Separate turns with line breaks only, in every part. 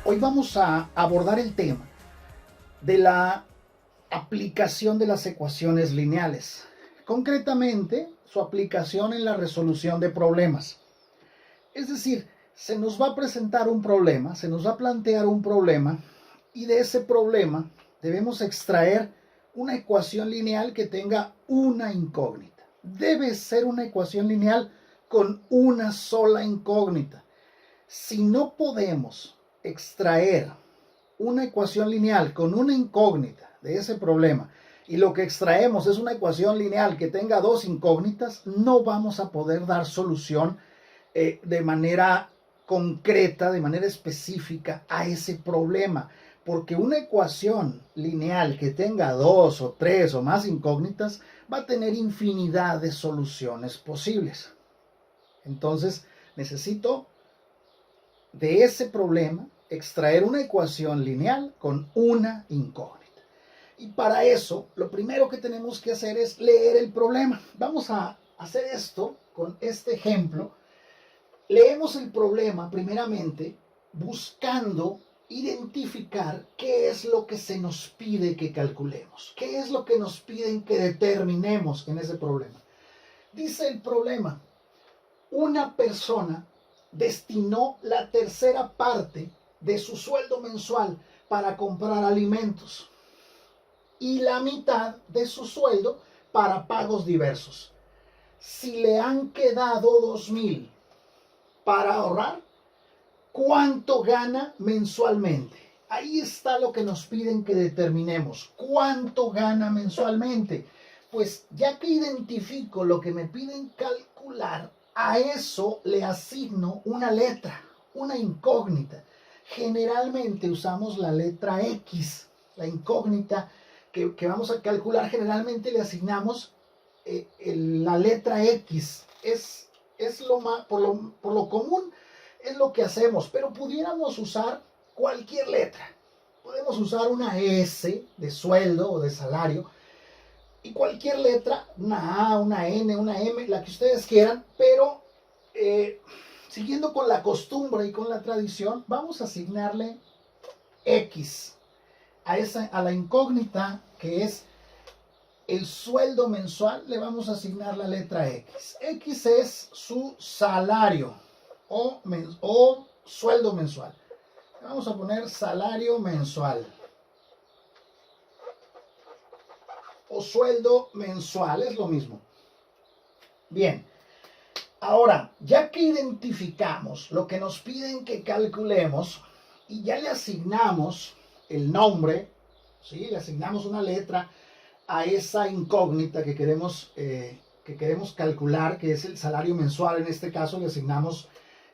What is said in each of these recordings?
Hoy vamos a abordar el tema de la aplicación de las ecuaciones lineales, concretamente su aplicación en la resolución de problemas. Es decir, se nos va a presentar un problema, se nos va a plantear un problema y de ese problema debemos extraer una ecuación lineal que tenga una incógnita. Debe ser una ecuación lineal con una sola incógnita. Si no podemos extraer una ecuación lineal con una incógnita de ese problema y lo que extraemos es una ecuación lineal que tenga dos incógnitas, no vamos a poder dar solución de manera concreta, de manera específica a ese problema, porque una ecuación lineal que tenga dos o tres o más incógnitas va a tener infinidad de soluciones posibles. Entonces necesito de ese problema extraer una ecuación lineal con una incógnita. Y para eso, lo primero que tenemos que hacer es leer el problema. Vamos a hacer esto con este ejemplo. Leemos el problema primeramente buscando identificar qué es lo que se nos pide que calculemos, qué es lo que nos piden que determinemos en ese problema. Dice el problema: una persona destinó la tercera parte de su sueldo mensual para comprar alimentos y la mitad de su sueldo para pagos diversos. Si le han quedado 2,000 para ahorrar, ¿cuánto gana mensualmente? Ahí está lo que nos piden que determinemos. ¿Cuánto gana mensualmente? Pues ya que identifico lo que me piden calcular, a eso le asigno una letra, una incógnita. Generalmente usamos la letra X, la incógnita que vamos a calcular. Generalmente le asignamos la letra X. Es lo más, por lo común es lo que hacemos, pero pudiéramos usar cualquier letra. Podemos usar una S de sueldo o de salario y cualquier letra, una A, una N, una M, la que ustedes quieran, pero siguiendo con la costumbre y con la tradición, vamos a asignarle X a la incógnita que es el sueldo mensual. Le vamos a asignar la letra X. X es su salario o sueldo mensual. Vamos a poner salario mensual o sueldo mensual, es lo mismo. Bien, ahora, ya que identificamos lo que nos piden que calculemos y ya le asignamos el nombre, ¿sí? Le asignamos una letra a esa incógnita que queremos calcular, que es el salario mensual. En este caso le asignamos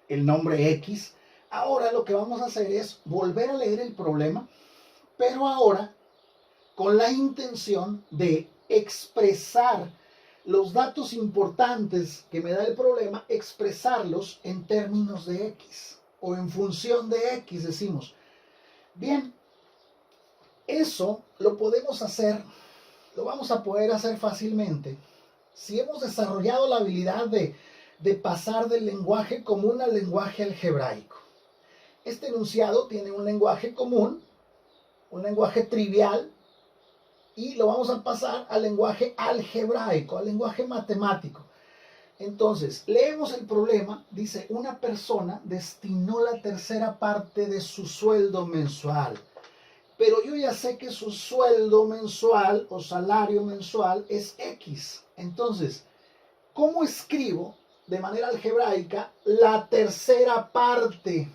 el nombre X. Ahora lo que vamos a hacer es volver a leer el problema, pero ahora con la intención de expresar los datos importantes que me da el problema, expresarlos en términos de X o en función de X, decimos. Bien, eso lo podemos hacer, lo vamos a poder hacer fácilmente si hemos desarrollado la habilidad de pasar del lenguaje común al lenguaje algebraico. Este enunciado tiene un lenguaje común, un lenguaje trivial, y lo vamos a pasar al lenguaje algebraico, al lenguaje matemático. Entonces, leemos el problema. Dice: una persona destinó la tercera parte de su sueldo mensual. Pero yo ya sé que su sueldo mensual o salario mensual es X. Entonces, ¿cómo escribo de manera algebraica la tercera parte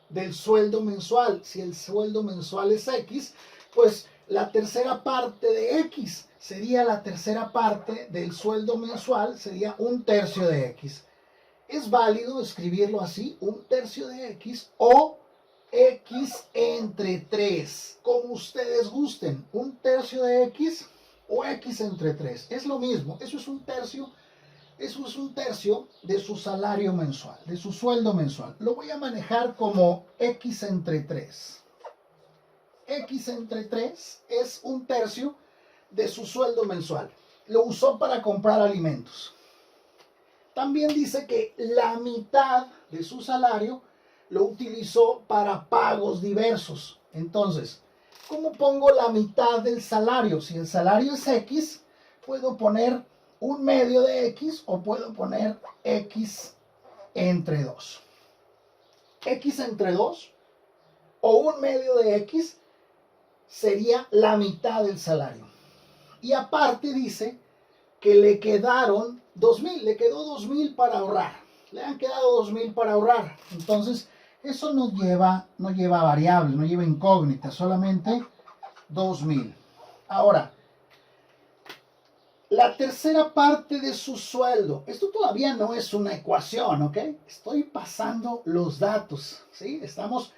del sueldo mensual? Si el sueldo mensual es X, pues la tercera parte de X sería la tercera parte del sueldo mensual, sería 1/3 de X. Es válido escribirlo así, 1/3 de X, o X entre 3, como ustedes gusten, 1/3 de X o X entre 3, es lo mismo. Eso es 1/3. Eso es 1/3 de su salario mensual, de su sueldo mensual. Lo voy a manejar como X entre 3. X entre 3 es 1/3 de su sueldo mensual. Lo usó para comprar alimentos. También dice que la mitad de su salario lo utilizó para pagos diversos. Entonces, ¿cómo pongo la mitad del salario? Si el salario es X, puedo poner un medio de X o puedo poner X entre 2. X entre 2 o un medio de X sería la mitad del salario. Y aparte dice que le quedaron 2,000, le quedó 2,000 para ahorrar. Le han quedado 2,000 para ahorrar. Entonces, eso no lleva variable, no lleva incógnita, solamente 2,000. Ahora, la tercera parte de su sueldo. Esto todavía no es una ecuación, ¿ok? Estoy pasando los datos, ¿sí? Estamos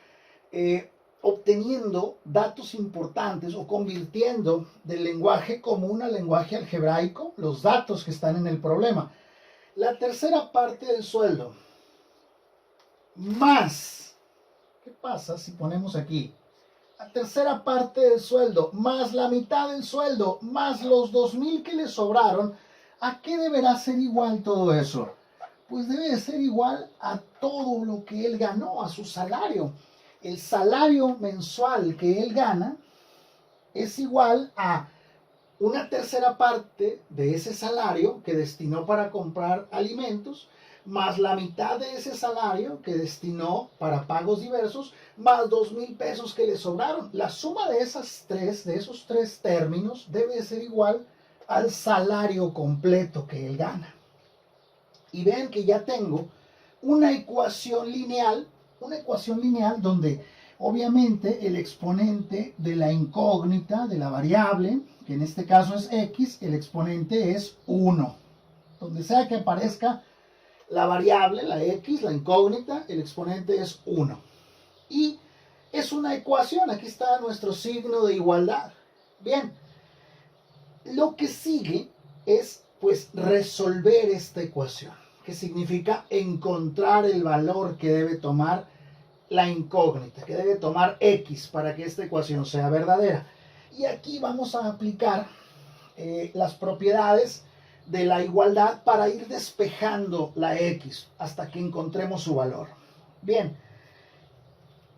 obteniendo datos importantes o convirtiendo del lenguaje común al lenguaje algebraico los datos que están en el problema. La tercera parte del sueldo más, ¿qué pasa si ponemos aquí? La tercera parte del sueldo más la mitad del sueldo más los 2,000 que le sobraron. ¿A qué deberá ser igual todo eso? Pues debe de ser igual a todo lo que él ganó, a su salario. El salario mensual que él gana es igual a una tercera parte de ese salario que destinó para comprar alimentos, más la mitad de ese salario que destinó para pagos diversos, más 2,000 pesos que le sobraron. La suma de esos tres términos debe ser igual al salario completo que él gana. Y ven que ya tengo una ecuación lineal donde obviamente el exponente de la incógnita, de la variable, que en este caso es X, el exponente es 1. Donde sea que aparezca la variable, la X, la incógnita, el exponente es 1. Y es una ecuación, aquí está nuestro signo de igualdad. Bien, lo que sigue es pues resolver esta ecuación, que significa encontrar el valor que debe tomar la incógnita, que debe tomar X para que esta ecuación sea verdadera. Y aquí vamos a aplicar las propiedades de la igualdad para ir despejando la X hasta que encontremos su valor. Bien,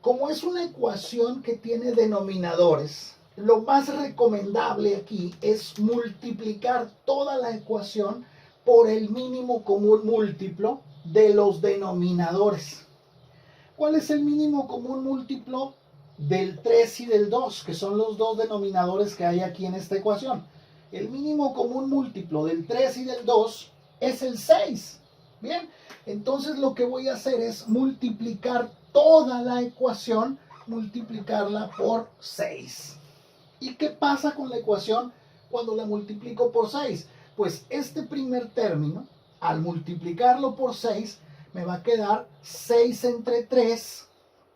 como es una ecuación que tiene denominadores, lo más recomendable aquí es multiplicar toda la ecuación por el mínimo común múltiplo de los denominadores. ¿Cuál es el mínimo común múltiplo del 3 y del 2, que son los dos denominadores que hay aquí en esta ecuación? El mínimo común múltiplo del 3 y del 2 es el 6. Bien, entonces lo que voy a hacer es multiplicar toda la ecuación, multiplicarla por 6. ¿Y qué pasa con la ecuación cuando la multiplico por 6? Pues este primer término, al multiplicarlo por 6, me va a quedar 6 entre 3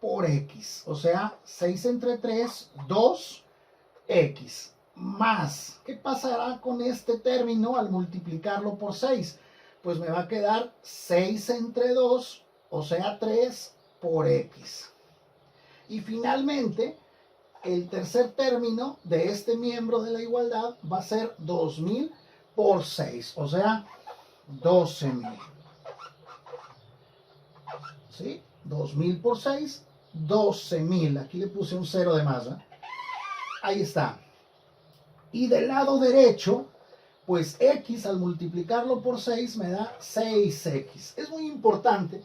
por X. O sea, 6 entre 3, 2X. Más, ¿qué pasará con este término al multiplicarlo por 6? Pues me va a quedar 6 entre 2, o sea, 3 por X. Y finalmente, el tercer término de este miembro de la igualdad va a ser 2,000 por 6, o sea, 12,000. ¿Sí? 2,000 por 6, 12,000. Aquí le puse un 0 de más, ¿eh? Ahí está. Y del lado derecho, pues X al multiplicarlo por 6 me da 6X. Es muy importante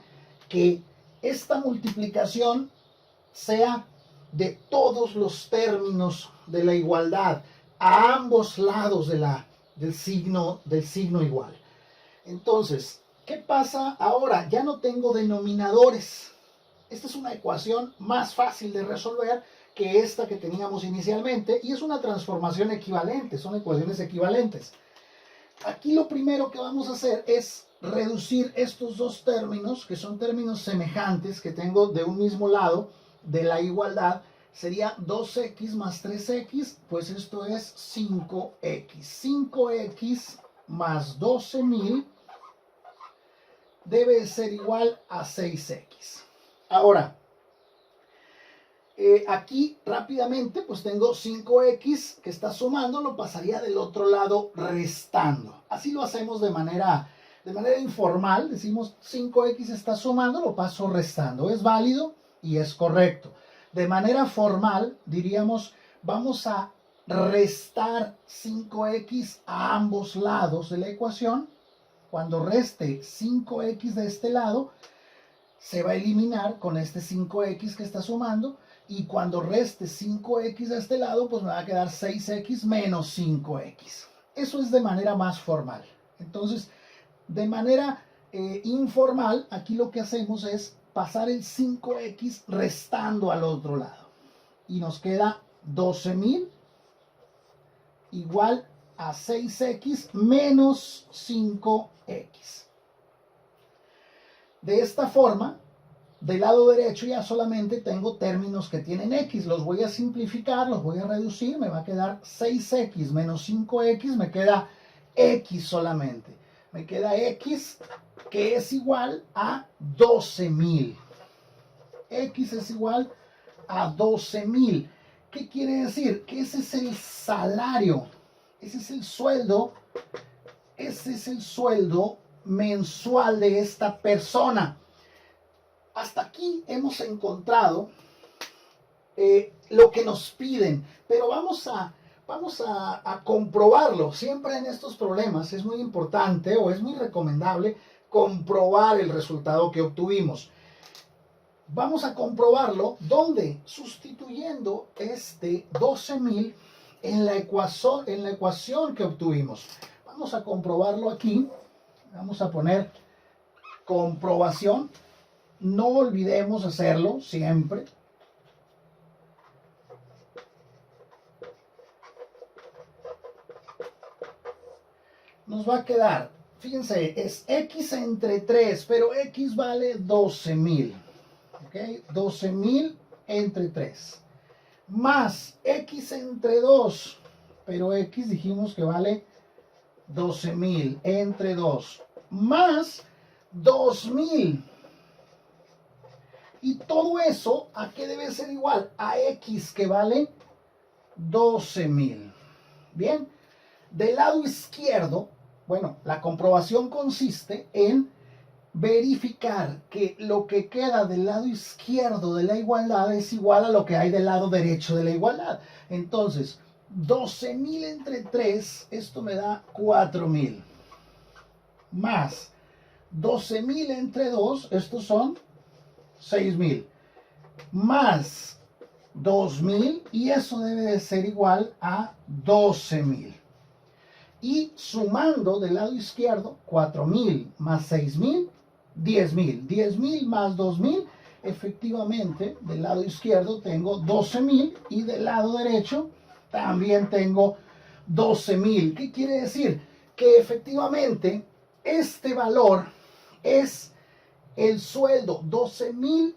que esta multiplicación sea de todos los términos de la igualdad, a ambos lados del signo igual. Entonces, ¿qué pasa ahora? Ya no tengo denominadores. Esta es una ecuación más fácil de resolver que esta que teníamos inicialmente y es una transformación equivalente, son ecuaciones equivalentes. Aquí lo primero que vamos a hacer es reducir estos dos términos, que son términos semejantes que tengo de un mismo lado de la igualdad. Sería 2X más 3X, pues esto es 5X. 5X más 12,000 debe ser igual a 6X. Ahora, aquí rápidamente pues tengo 5X que está sumando, lo pasaría del otro lado restando. Así lo hacemos de manera De manera informal, decimos 5x está sumando, lo paso restando. Es válido y es correcto. De manera formal, diríamos, vamos a restar 5x a ambos lados de la ecuación. Cuando reste 5x de este lado, se va a eliminar con este 5x que está sumando. Y cuando reste 5x de este lado, pues me va a quedar 6x menos 5x. Eso es de manera más formal. Entonces, de manera informal, aquí lo que hacemos es pasar el 5x restando al otro lado. Y nos queda 12.000 igual a 6x menos 5x. De esta forma, del lado derecho ya solamente tengo términos que tienen x. Los voy a simplificar, los voy a reducir. Me va a quedar 6x menos 5x. Me queda x solamente. Me queda x que es igual a 12.000. X es igual a 12.000. ¿Qué quiere decir? Que ese es el salario. Ese es el sueldo. Ese es el sueldo mensual de esta persona. Hasta aquí hemos encontrado lo que nos piden, pero vamos a comprobarlo. Siempre en estos problemas es muy importante o es muy recomendable comprobar el resultado que obtuvimos. Vamos a comprobarlo, ¿dónde? Sustituyendo este 12.000 en la ecuación que obtuvimos. Vamos a comprobarlo aquí. Vamos a poner comprobación. No olvidemos hacerlo siempre. Nos va a quedar, fíjense, es x entre 3, pero x vale 12.000. ¿Ok? 12.000 entre 3. Más x entre 2, pero x dijimos que vale 12.000 entre 2. Más 2.000. Y todo eso, ¿a qué debe ser igual? A x que vale 12.000. Bien, del lado izquierdo, bueno, la comprobación consiste en verificar que lo que queda del lado izquierdo de la igualdad es igual a lo que hay del lado derecho de la igualdad. Entonces, 12.000 entre 3, esto me da 4.000. Más 12.000 entre 2, estos son 6.000. Más 2.000, y eso debe de ser igual a 12.000. Y sumando del lado izquierdo, 4.000 más 6.000, 10.000. 10.000 más 2.000, efectivamente, del lado izquierdo tengo 12.000 y del lado derecho también tengo 12.000. ¿Qué quiere decir? Que efectivamente este valor es el sueldo, 12.000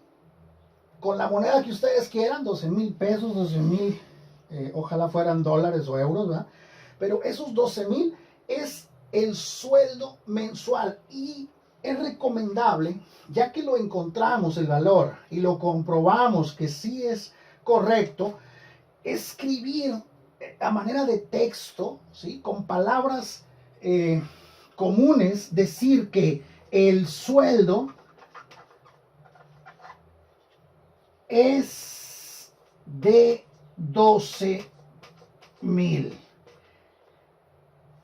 con la moneda que ustedes quieran, 12.000 pesos, 12.000, ojalá fueran dólares o euros, ¿verdad? Pero esos 12.000 es el sueldo mensual y es recomendable, ya que lo encontramos el valor y lo comprobamos que sí es correcto, escribir a manera de texto, ¿sí? Con palabras comunes, decir que el sueldo es de 12.000.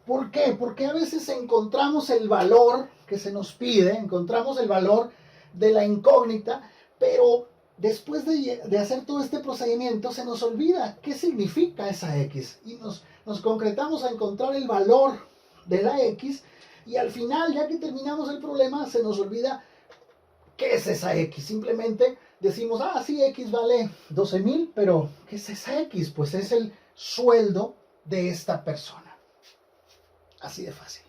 ¿Por qué? Porque a veces encontramos el valor que se nos pide, encontramos el valor de la incógnita, pero después de hacer todo este procedimiento se nos olvida qué significa esa X y nos concretamos a encontrar el valor de la X y al final, ya que terminamos el problema, se nos olvida qué es esa X. Simplemente decimos, ah, sí, X vale 12.000, pero ¿qué es esa X? Pues es el sueldo de esta persona. Así de fácil.